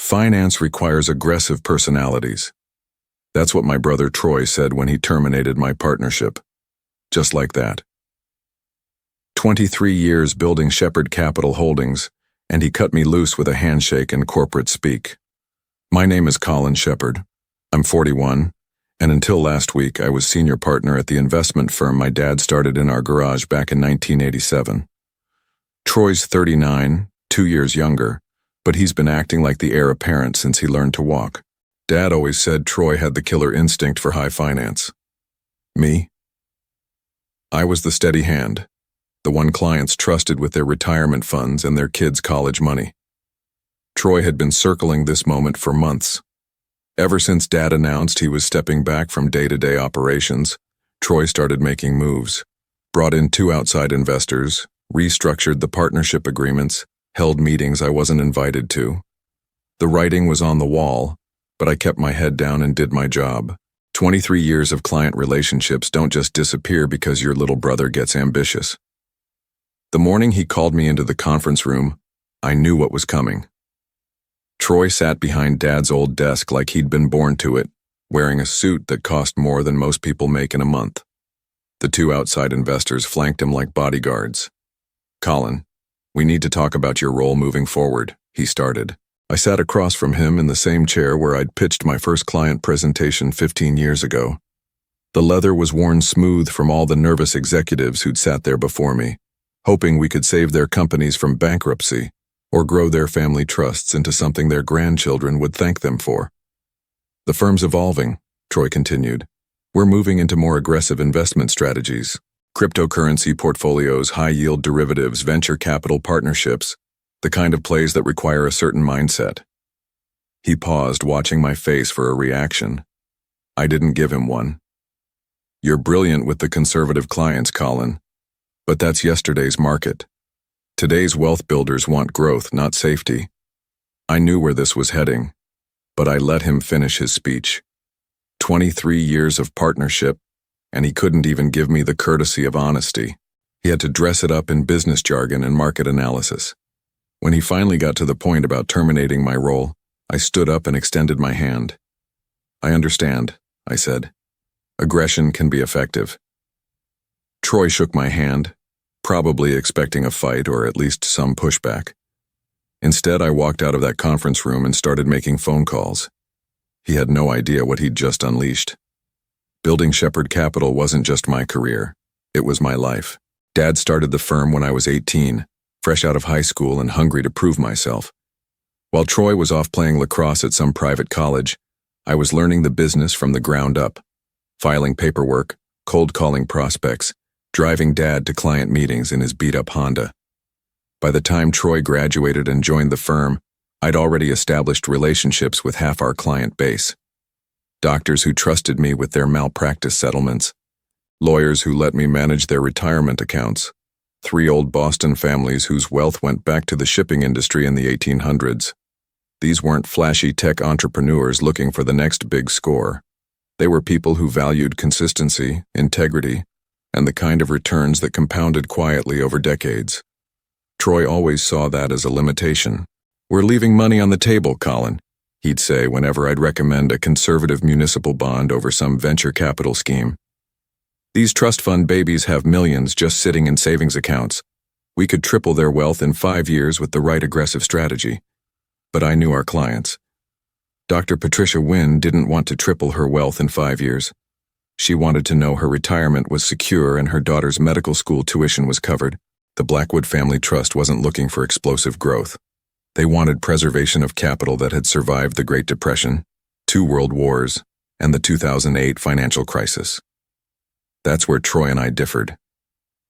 Finance requires aggressive personalities. That's what my brother Troy said when he terminated my partnership. Just like that. 23 years building Shepherd Capital Holdings, and he cut me loose with a handshake and corporate speak. My name is Colin Shepherd. I'm 41, and until last week I was senior partner at the investment firm my dad started in our garage back in 1987. Troy's 39, 2 years younger, but he's been acting like the heir apparent since he learned to walk. Dad always said Troy had the killer instinct for high finance. Me? I was the steady hand, the one clients trusted with their retirement funds and their kids' college money. Troy had been circling this moment for months. Ever since Dad announced he was stepping back from day-to-day operations, Troy started making moves, brought in 2 outside investors, restructured the partnership agreements, held meetings I wasn't invited to. The writing was on the wall, but I kept my head down and did my job. 23 years of client relationships don't just disappear because your little brother gets ambitious. The morning he called me into the conference room, I knew what was coming. Troy sat behind Dad's old desk like he'd been born to it, wearing a suit that cost more than most people make in a month. The 2 outside investors flanked him like bodyguards. "Colin, we need to talk about your role moving forward," he started. I sat across from him in the same chair where I'd pitched my first client presentation 15 years ago. The leather was worn smooth from all the nervous executives who'd sat there before me, hoping we could save their companies from bankruptcy or grow their family trusts into something their grandchildren would thank them for. "The firm's evolving," Troy continued. "We're moving into more aggressive investment strategies, cryptocurrency portfolios, high-yield derivatives, venture capital partnerships, the kind of plays that require a certain mindset." He paused, watching my face for a reaction. I didn't give him one. "You're brilliant with the conservative clients, Colin, but that's yesterday's market. Today's wealth builders want growth, not safety." I knew where this was heading, but I let him finish his speech. 23 years of partnership, and he couldn't even give me the courtesy of honesty. He had to dress it up in business jargon and market analysis. When he finally got to the point about terminating my role, I stood up and extended my hand. "I understand," I said. "Aggression can be effective." Troy shook my hand, probably expecting a fight or at least some pushback. Instead, I walked out of that conference room and started making phone calls. He had no idea what he'd just unleashed. Building Shepherd Capital wasn't just my career, it was my life. Dad started the firm when I was 18, fresh out of high school and hungry to prove myself. While Troy was off playing lacrosse at some private college, I was learning the business from the ground up, filing paperwork, cold calling prospects, driving Dad to client meetings in his beat-up Honda. By the time Troy graduated and joined the firm, I'd already established relationships with half our client base. Doctors who trusted me with their malpractice settlements, lawyers who let me manage their retirement accounts, 3 old Boston families whose wealth went back to the shipping industry in the 1800s. These weren't flashy tech entrepreneurs looking for the next big score. They were people who valued consistency, integrity, and the kind of returns that compounded quietly over decades. Troy always saw that as a limitation. "We're leaving money on the table, Colin," he'd say whenever I'd recommend a conservative municipal bond over some venture capital scheme. "These trust fund babies have millions just sitting in savings accounts. We could triple their wealth in 5 years with the right aggressive strategy." But I knew our clients. Dr. Patricia Wynn didn't want to triple her wealth in 5 years. She wanted to know her retirement was secure and her daughter's medical school tuition was covered. The Blackwood Family Trust wasn't looking for explosive growth. They wanted preservation of capital that had survived the Great Depression, 2 world wars, and the 2008 financial crisis. That's where Troy and I differed.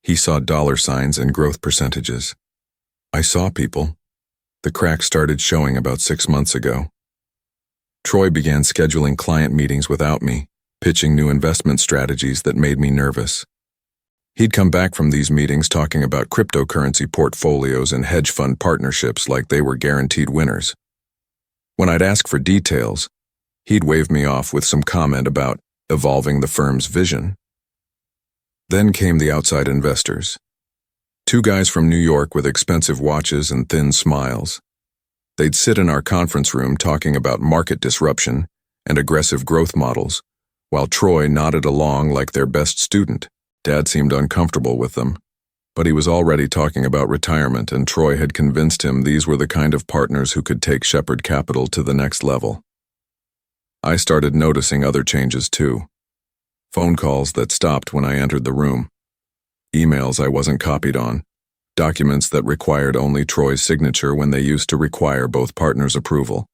He saw dollar signs and growth percentages. I saw people. The cracks started showing about 6 months ago. Troy began scheduling client meetings without me, pitching new investment strategies that made me nervous. He'd come back from these meetings talking about cryptocurrency portfolios and hedge fund partnerships like they were guaranteed winners. When I'd ask for details, he'd wave me off with some comment about evolving the firm's vision. Then came the outside investors. 2 guys from New York with expensive watches and thin smiles. They'd sit in our conference room talking about market disruption and aggressive growth models, while Troy nodded along like their best student. Dad seemed uncomfortable with them, but he was already talking about retirement, and Troy had convinced him these were the kind of partners who could take Shepherd Capital to the next level. I started noticing other changes too. Phone calls that stopped when I entered the room. Emails I wasn't copied on. Documents that required only Troy's signature when they used to require both partners' approval.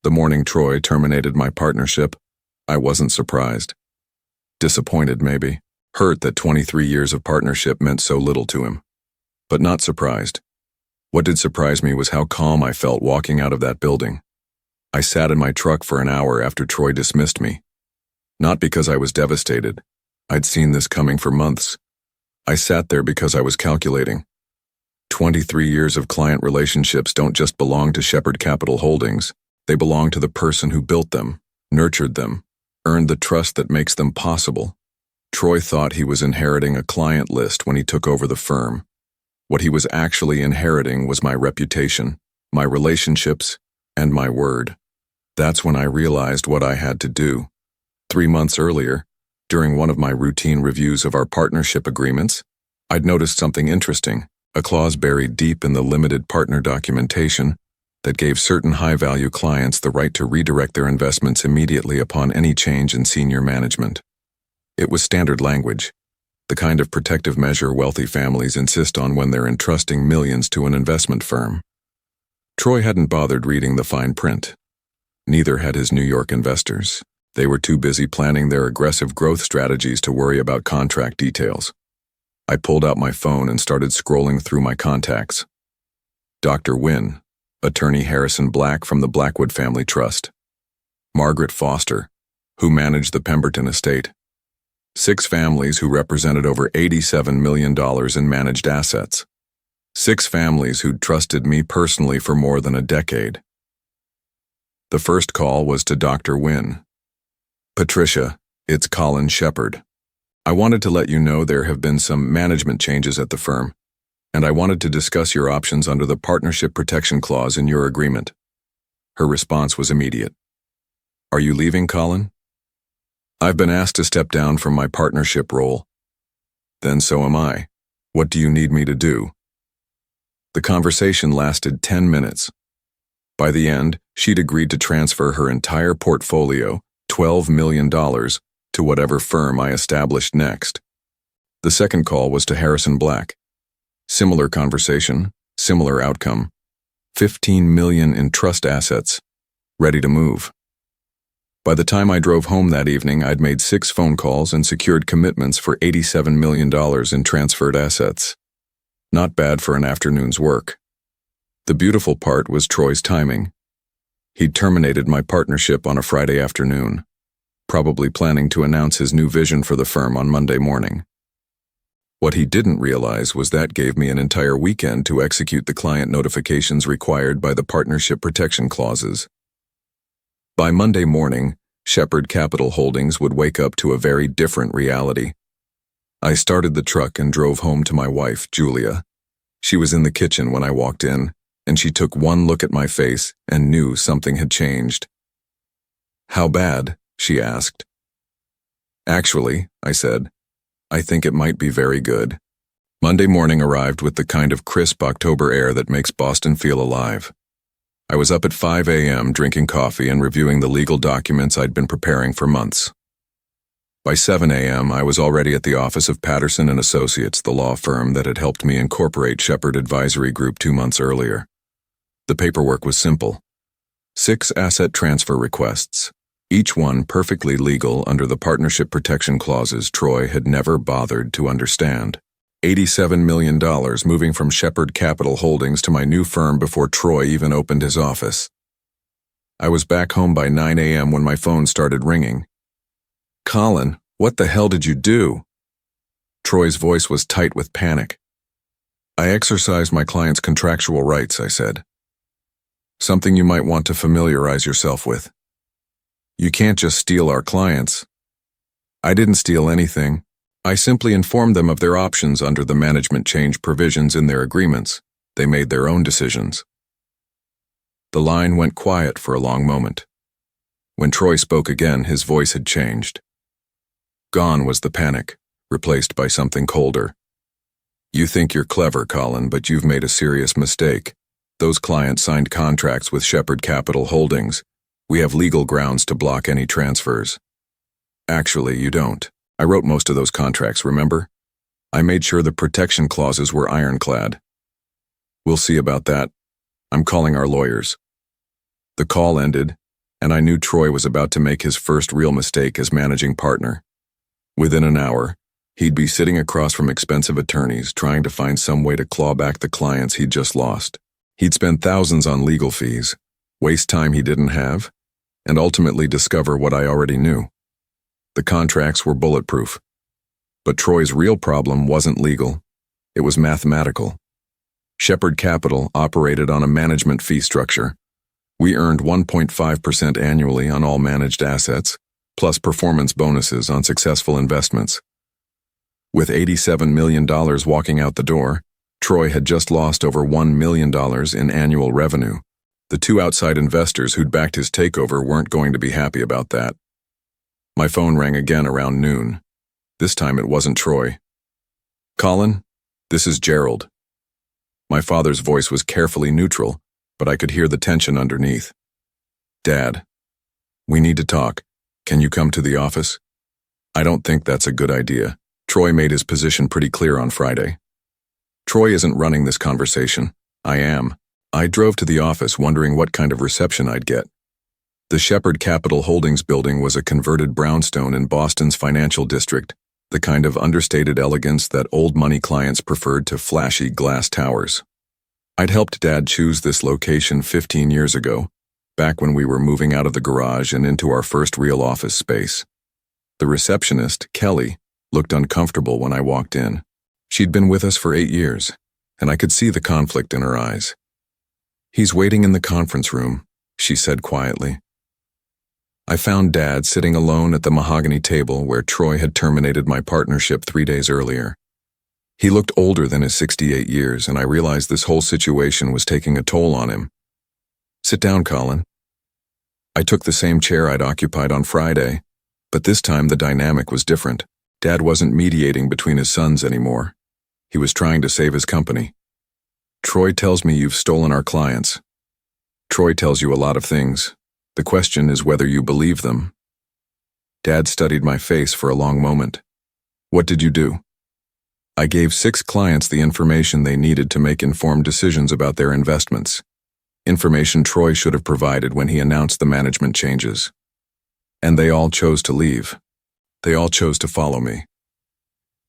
The morning Troy terminated my partnership, I wasn't surprised. Disappointed, maybe. Hurt that 23 years of partnership meant so little to him. But not surprised. What did surprise me was how calm I felt walking out of that building. I sat in my truck for an hour after Troy dismissed me. Not because I was devastated. I'd seen this coming for months. I sat there because I was calculating. 23 years of client relationships don't just belong to Shepherd Capital Holdings. They belong to the person who built them, nurtured them, earned the trust that makes them possible. Troy thought he was inheriting a client list when he took over the firm. What he was actually inheriting was my reputation, my relationships, and my word. That's when I realized what I had to do. 3 months earlier, during one of my routine reviews of our partnership agreements, I'd noticed something interesting, a clause buried deep in the limited partner documentation that gave certain high-value clients the right to redirect their investments immediately upon any change in senior management. It was standard language, the kind of protective measure wealthy families insist on when they're entrusting millions to an investment firm. Troy hadn't bothered reading the fine print. Neither had his New York investors. They were too busy planning their aggressive growth strategies to worry about contract details. I pulled out my phone and started scrolling through my contacts. Dr. Wynn, attorney Harrison Black from the Blackwood Family Trust. Margaret Foster, who managed the Pemberton estate. 6 families who represented over $87 million in managed assets. 6 families who'd trusted me personally for more than a decade. The first call was to Dr. Wynn. Patricia, it's Colin Shepherd. I wanted to let you know there have been some management changes at the firm, and I wanted to discuss your options under the partnership protection clause in your agreement. Her response was immediate. Are you leaving, Colin? I've been asked to step down from my partnership role. Then so am I. What do you need me to do? The conversation lasted 10 minutes. By the end, she'd agreed to transfer her entire portfolio, $12 million, to whatever firm I established next. The second call was to Harrison Black. Similar conversation, similar outcome. $15 million in trust assets, ready to move. By the time I drove home that evening, I'd made 6 phone calls and secured commitments for $87 million in transferred assets. Not bad for an afternoon's work. The beautiful part was Troy's timing. He'd terminated my partnership on a Friday afternoon, probably planning to announce his new vision for the firm on Monday morning. What he didn't realize was that gave me an entire weekend to execute the client notifications required by the partnership protection clauses. By Monday morning, Shepherd Capital Holdings would wake up to a very different reality. I started the truck and drove home to my wife, Julia. She was in the kitchen when I walked in, and she took one look at my face and knew something had changed. How bad? She asked. Actually, I said, I think it might be very good. Monday morning arrived with the kind of crisp October air that makes Boston feel alive. I was up at 5 a.m. drinking coffee and reviewing the legal documents I'd been preparing for months. By 7 a.m., I was already at the office of Patterson & Associates, the law firm that had helped me incorporate Shepherd Advisory Group 2 months earlier. The paperwork was simple. 6 asset transfer requests, each one perfectly legal under the partnership protection clauses Troy had never bothered to understand. $87 million moving from Shepherd Capital Holdings to my new firm before Troy even opened his office. I was back home by 9 a.m. when my phone started ringing. Colin, what the hell did you do? Troy's voice was tight with panic. I exercised my client's contractual rights, I said. Something you might want to familiarize yourself with. You can't just steal our clients. I didn't steal anything. I simply informed them of their options under the management change provisions in their agreements. They made their own decisions. The line went quiet for a long moment. When Troy spoke again, his voice had changed. Gone was the panic, replaced by something colder. You think you're clever, Colin, but you've made a serious mistake. Those clients signed contracts with Shepherd Capital Holdings. We have legal grounds to block any transfers. Actually, you don't. I wrote most of those contracts, remember? I made sure the protection clauses were ironclad. We'll see about that. I'm calling our lawyers. The call ended, and I knew Troy was about to make his first real mistake as managing partner. Within an hour, he'd be sitting across from expensive attorneys trying to find some way to claw back the clients he'd just lost. He'd spend thousands on legal fees, waste time he didn't have, and ultimately discover what I already knew. The contracts were bulletproof. But Troy's real problem wasn't legal. It was mathematical. Shepherd Capital operated on a management fee structure. We earned 1.5% annually on all managed assets, plus performance bonuses on successful investments. With $87 million walking out the door, Troy had just lost over $1 million in annual revenue. The two outside investors who'd backed his takeover weren't going to be happy about that. My phone rang again around noon. This time it wasn't Troy. Colin, this is Gerald. My father's voice was carefully neutral, but I could hear the tension underneath. Dad, we need to talk. Can you come to the office? I don't think that's a good idea. Troy made his position pretty clear on Friday. Troy isn't running this conversation. I am. I drove to the office wondering what kind of reception I'd get. The Shepherd Capital Holdings building was a converted brownstone in Boston's financial district, the kind of understated elegance that old money clients preferred to flashy glass towers. I'd helped Dad choose this location 15 years ago, back when we were moving out of the garage and into our first real office space. The receptionist, Kelly, looked uncomfortable when I walked in. She'd been with us for 8 years, and I could see the conflict in her eyes. He's waiting in the conference room, she said quietly. I found Dad sitting alone at the mahogany table where Troy had terminated my partnership 3 days earlier. He looked older than his 68 years, and I realized this whole situation was taking a toll on him. Sit down, Colin. I took the same chair I'd occupied on Friday, but this time the dynamic was different. Dad wasn't mediating between his sons anymore. He was trying to save his company. Troy tells me you've stolen our clients. Troy tells you a lot of things. The question is whether you believe them. Dad studied my face for a long moment. What did you do? I gave 6 clients the information they needed to make informed decisions about their investments. Information Troy should have provided when he announced the management changes. And they all chose to leave. They all chose to follow me.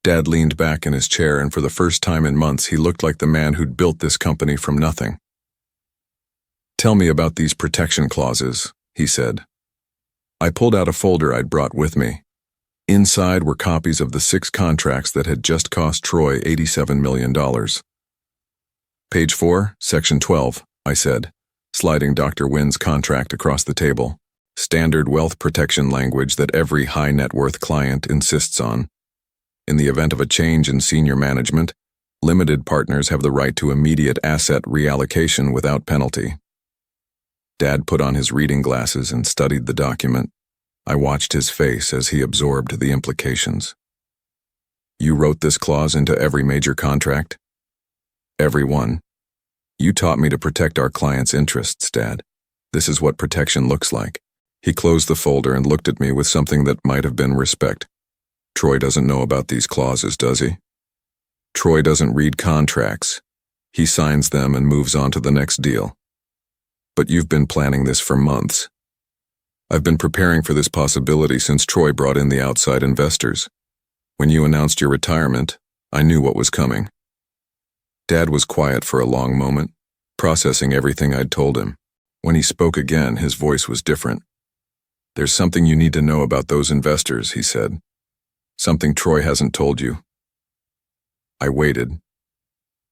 Dad leaned back in his chair, and for the first time in months he looked like the man who'd built this company from nothing. Tell me about these protection clauses, he said. I pulled out a folder I'd brought with me. Inside were copies of the 6 contracts that had just cost Troy $87 million. Page 4, Section 12, I said, sliding Dr. Wynn's contract across the table. Standard wealth protection language that every high net worth client insists on. In the event of a change in senior management, limited partners have the right to immediate asset reallocation without penalty. Dad put on his reading glasses and studied the document. I watched his face as he absorbed the implications. You wrote this clause into every major contract? Every one. You taught me to protect our clients' interests, Dad. This is what protection looks like. He closed the folder and looked at me with something that might have been respect. Troy doesn't know about these clauses, does he? Troy doesn't read contracts. He signs them and moves on to the next deal. But you've been planning this for months. I've been preparing for this possibility since Troy brought in the outside investors. When you announced your retirement, I knew what was coming. Dad was quiet for a long moment, processing everything I'd told him. When he spoke again, his voice was different. There's something you need to know about those investors, he said. Something Troy hasn't told you. I waited.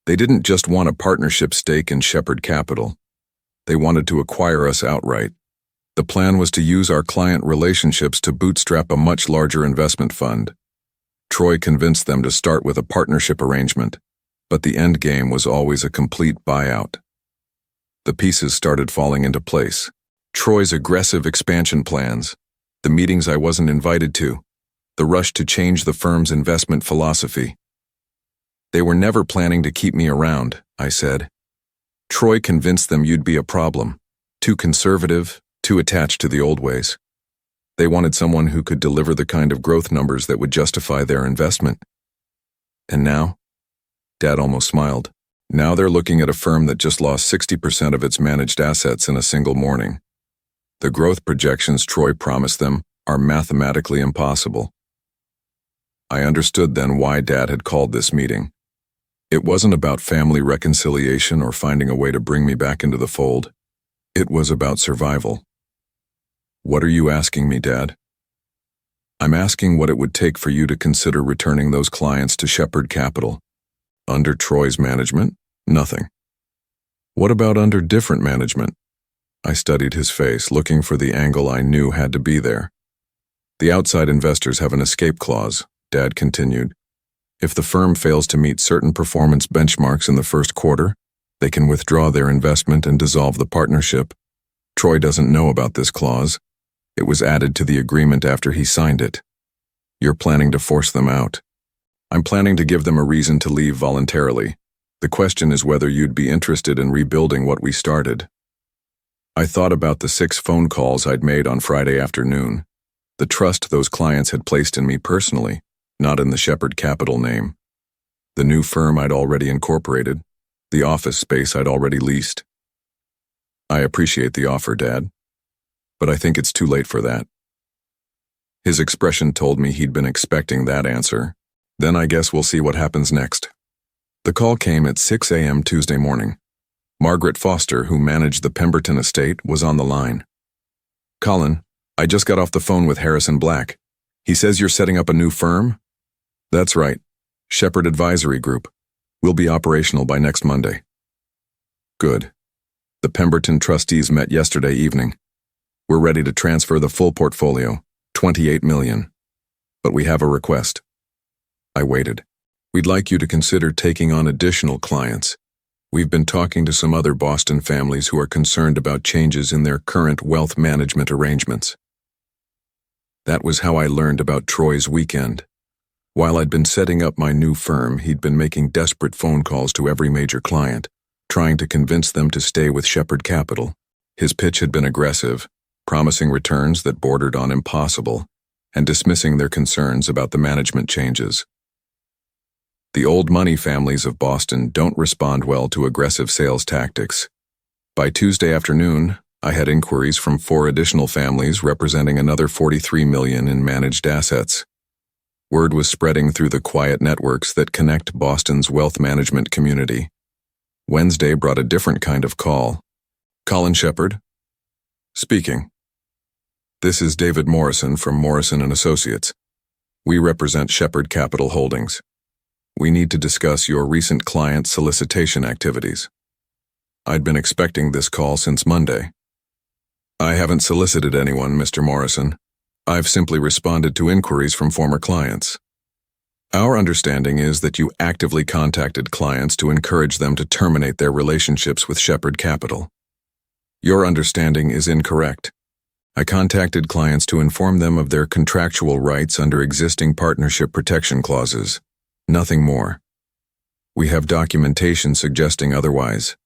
They didn't just want a partnership stake in Shepherd Capital. They wanted to acquire us outright. The plan was to use our client relationships to bootstrap a much larger investment fund. Troy convinced them to start with a partnership arrangement, but the end game was always a complete buyout. The pieces started falling into place. Troy's aggressive expansion plans, the meetings I wasn't invited to, the rush to change the firm's investment philosophy. They were never planning to keep me around, I said. Troy convinced them you'd be a problem, too conservative, too attached to the old ways. They wanted someone who could deliver the kind of growth numbers that would justify their investment. And now? Dad almost smiled. Now they're looking at a firm that just lost 60% of its managed assets in a single morning. The growth projections Troy promised them are mathematically impossible. I understood then why Dad had called this meeting. It wasn't about family reconciliation or finding a way to bring me back into the fold. It was about survival. What are you asking me, Dad? I'm asking what it would take for you to consider returning those clients to Shepherd Capital. Under Troy's management? Nothing. What about under different management? I studied his face, looking for the angle I knew had to be there. The outside investors have an escape clause, Dad continued. If the firm fails to meet certain performance benchmarks in the first quarter, they can withdraw their investment and dissolve the partnership. Troy doesn't know about this clause. It was added to the agreement after he signed it. You're planning to force them out. I'm planning to give them a reason to leave voluntarily. The question is whether you'd be interested in rebuilding what we started. I thought about the 6 phone calls I'd made on Friday afternoon, the trust those clients had placed in me personally, not in the Shepherd Capital name, the new firm I'd already incorporated, the office space I'd already leased. I appreciate the offer, Dad, but I think it's too late for that. His expression told me he'd been expecting that answer. Then I guess we'll see what happens next. The call came at 6 a.m. Tuesday morning. Margaret Foster, who managed the Pemberton estate, was on the line. Colin, I just got off the phone with Harrison Black. He says you're setting up a new firm? That's right. Shepherd Advisory Group. We'll be operational by next Monday. Good. The Pemberton trustees met yesterday evening. We're ready to transfer the full portfolio, $28 million. But we have a request. I waited. We'd like you to consider taking on additional clients. We've been talking to some other Boston families who are concerned about changes in their current wealth management arrangements. That was how I learned about Troy's weekend. While I'd been setting up my new firm, he'd been making desperate phone calls to every major client, trying to convince them to stay with Shepherd Capital. His pitch had been aggressive, promising returns that bordered on impossible, and dismissing their concerns about the management changes. The old money families of Boston don't respond well to aggressive sales tactics. By Tuesday afternoon, I had inquiries from 4 additional families representing another $43 million in managed assets. Word was spreading through the quiet networks that connect Boston's wealth management community. Wednesday brought a different kind of call. Colin Shepherd? Speaking. This is David Morrison from Morrison & Associates. We represent Shepherd Capital Holdings. We need to discuss your recent client solicitation activities. I'd been expecting this call since Monday. I haven't solicited anyone, Mr. Morrison. I've simply responded to inquiries from former clients. Our understanding is that you actively contacted clients to encourage them to terminate their relationships with Shepherd Capital. Your understanding is incorrect. I contacted clients to inform them of their contractual rights under existing partnership protection clauses. Nothing more. We have documentation suggesting otherwise.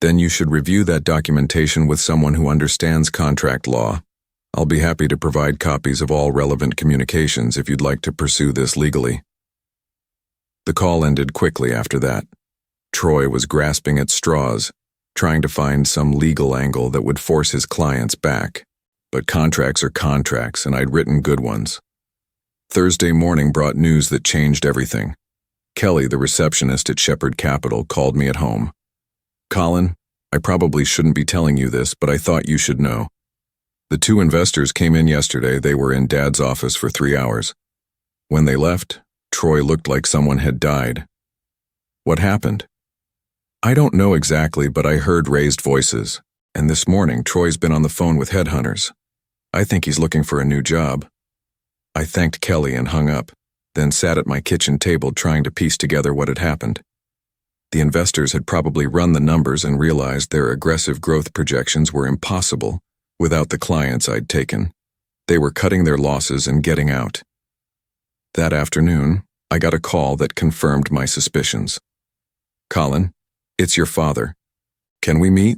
Then you should review that documentation with someone who understands contract law. I'll be happy to provide copies of all relevant communications if you'd like to pursue this legally. The call ended quickly after that. Troy was grasping at straws, trying to find some legal angle that would force his clients back. But contracts are contracts, and I'd written good ones. Thursday morning brought news that changed everything. Kelly, the receptionist at Shepherd Capital, called me at home. Colin, I probably shouldn't be telling you this, but I thought you should know. The 2 investors came in yesterday. They were in Dad's office for 3 hours. When they left, Troy looked like someone had died. What happened? I don't know exactly, but I heard raised voices. And this morning, Troy's been on the phone with headhunters. I think he's looking for a new job. I thanked Kelly and hung up, then sat at my kitchen table trying to piece together what had happened. The investors had probably run the numbers and realized their aggressive growth projections were impossible without the clients I'd taken. They were cutting their losses and getting out. That afternoon, I got a call that confirmed my suspicions. "Colin, it's your father. Can we meet?"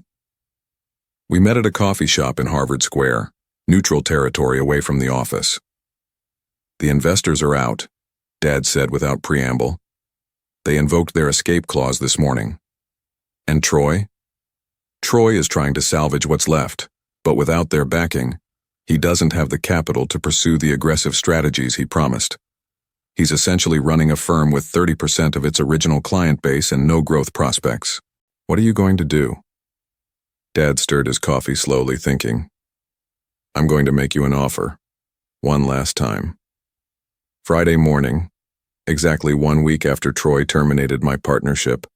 We met at a coffee shop in Harvard Square, neutral territory away from the office. "The investors are out," Dad said without preamble. "They invoked their escape clause this morning." "And Troy?" "Troy is trying to salvage what's left, but without their backing, he doesn't have the capital to pursue the aggressive strategies he promised. He's essentially running a firm with 30% of its original client base and no growth prospects. What are you going to do?" Dad stirred his coffee slowly, thinking. "I'm going to make you an offer. One last time." Friday morning, exactly 1 week after Troy terminated my partnership,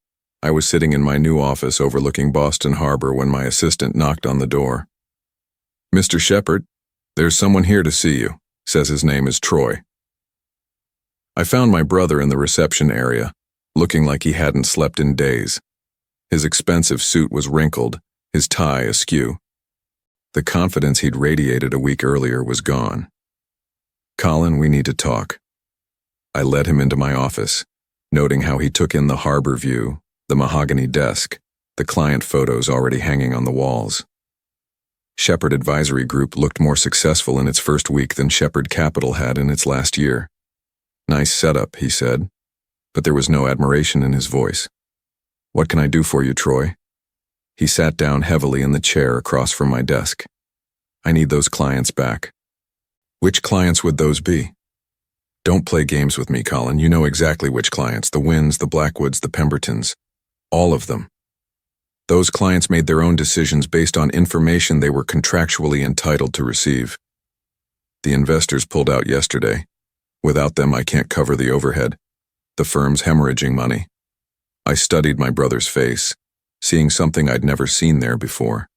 I was sitting in my new office overlooking Boston Harbor when my assistant knocked on the door. "Mr. Shepard, there's someone here to see you. Says his name is Troy." I found my brother in the reception area, looking like he hadn't slept in days. His expensive suit was wrinkled, his tie askew. The confidence he'd radiated a week earlier was gone. "Colin, we need to talk." I led him into my office, noting how he took in the harbor view, the mahogany desk, the client photos already hanging on the walls. Shepard Advisory Group looked more successful in its first week than Shepard Capital had in its last year. "Nice setup," he said, but there was no admiration in his voice. "What can I do for you, Troy?" He sat down heavily in the chair across from my desk. "I need those clients back." "Which clients would those be?" "Don't play games with me, Colin. You know exactly which clients, the Winns, the Blackwoods, the Pembertons. All of them. Those clients made their own decisions based on information they were contractually entitled to receive. The investors pulled out yesterday. Without them, I can't cover the overhead. The firm's hemorrhaging money." I studied my brother's face, seeing something I'd never seen there before.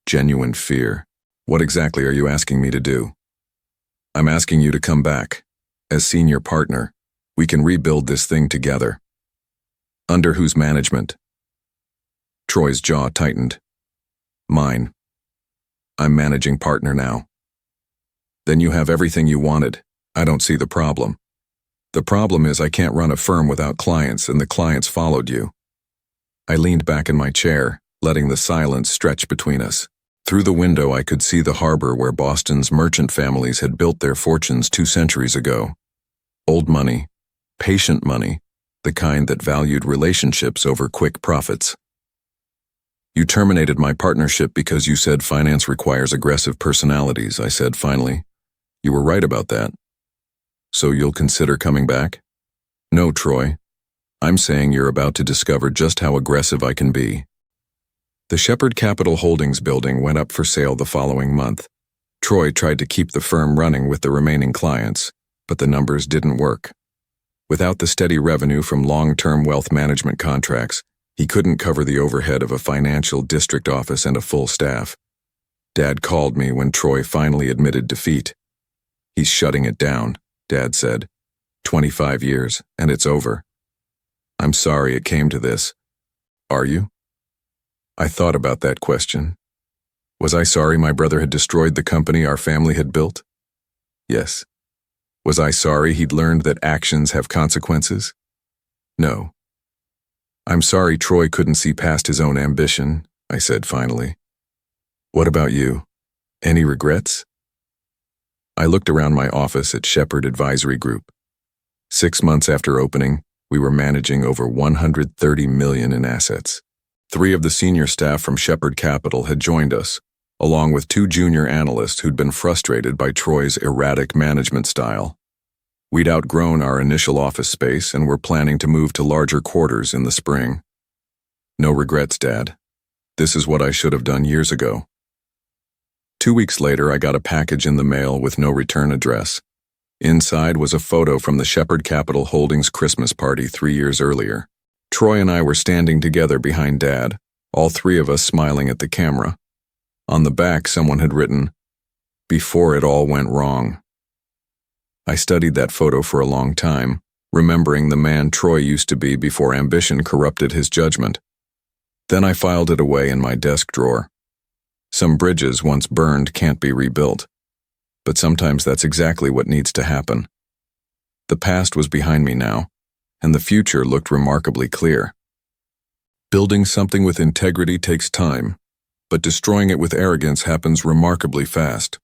Genuine fear. "What exactly are you asking me to do?" "I'm asking you to come back. As senior partner, we can rebuild this thing together." "Under whose management?" Troy's jaw tightened. "Mine. I'm managing partner now." "Then you have everything you wanted. I don't see the problem." "The problem is I can't run a firm without clients, and the clients followed you." I leaned back in my chair, letting the silence stretch between us. Through the window I could see the harbor where Boston's merchant families had built their fortunes 2 centuries ago. Old money, patient money, the kind that valued relationships over quick profits. "You terminated my partnership because you said finance requires aggressive personalities," I said finally. "You were right about that. So you'll consider coming back?" "No, Troy. I'm saying you're about to discover just how aggressive I can be." The Shepard Capital Holdings building went up for sale the following month. Troy tried to keep the firm running with the remaining clients, but the numbers didn't work. Without the steady revenue from long-term wealth management contracts, he couldn't cover the overhead of a financial district office and a full staff. Dad called me when Troy finally admitted defeat. "He's shutting it down," Dad said. 25 years, and it's over." "I'm sorry it came to this." "Are you?" I thought about that question. Was I sorry my brother had destroyed the company our family had built? Yes. Was I sorry he'd learned that actions have consequences? No. "I'm sorry Troy couldn't see past his own ambition," I said finally. "What about you? Any regrets?" I looked around my office at Shepard Advisory Group. 6 months after opening, we were managing over $130 million in assets. 3 of the senior staff from Shepard Capital had joined us, along with 2 junior analysts who'd been frustrated by Troy's erratic management style. We'd outgrown our initial office space and were planning to move to larger quarters in the spring. "No regrets, Dad. This is what I should have done years ago." 2 weeks later, I got a package in the mail with no return address. Inside was a photo from the Shepard Capital Holdings Christmas party 3 years earlier. Troy and I were standing together behind Dad, all 3 of us smiling at the camera. On the back, someone had written, "Before it all went wrong." I studied that photo for a long time, remembering the man Troy used to be before ambition corrupted his judgment. Then I filed it away in my desk drawer. Some bridges once burned can't be rebuilt, but sometimes that's exactly what needs to happen. The past was behind me now, and the future looked remarkably clear. Building something with integrity takes time, but destroying it with arrogance happens remarkably fast.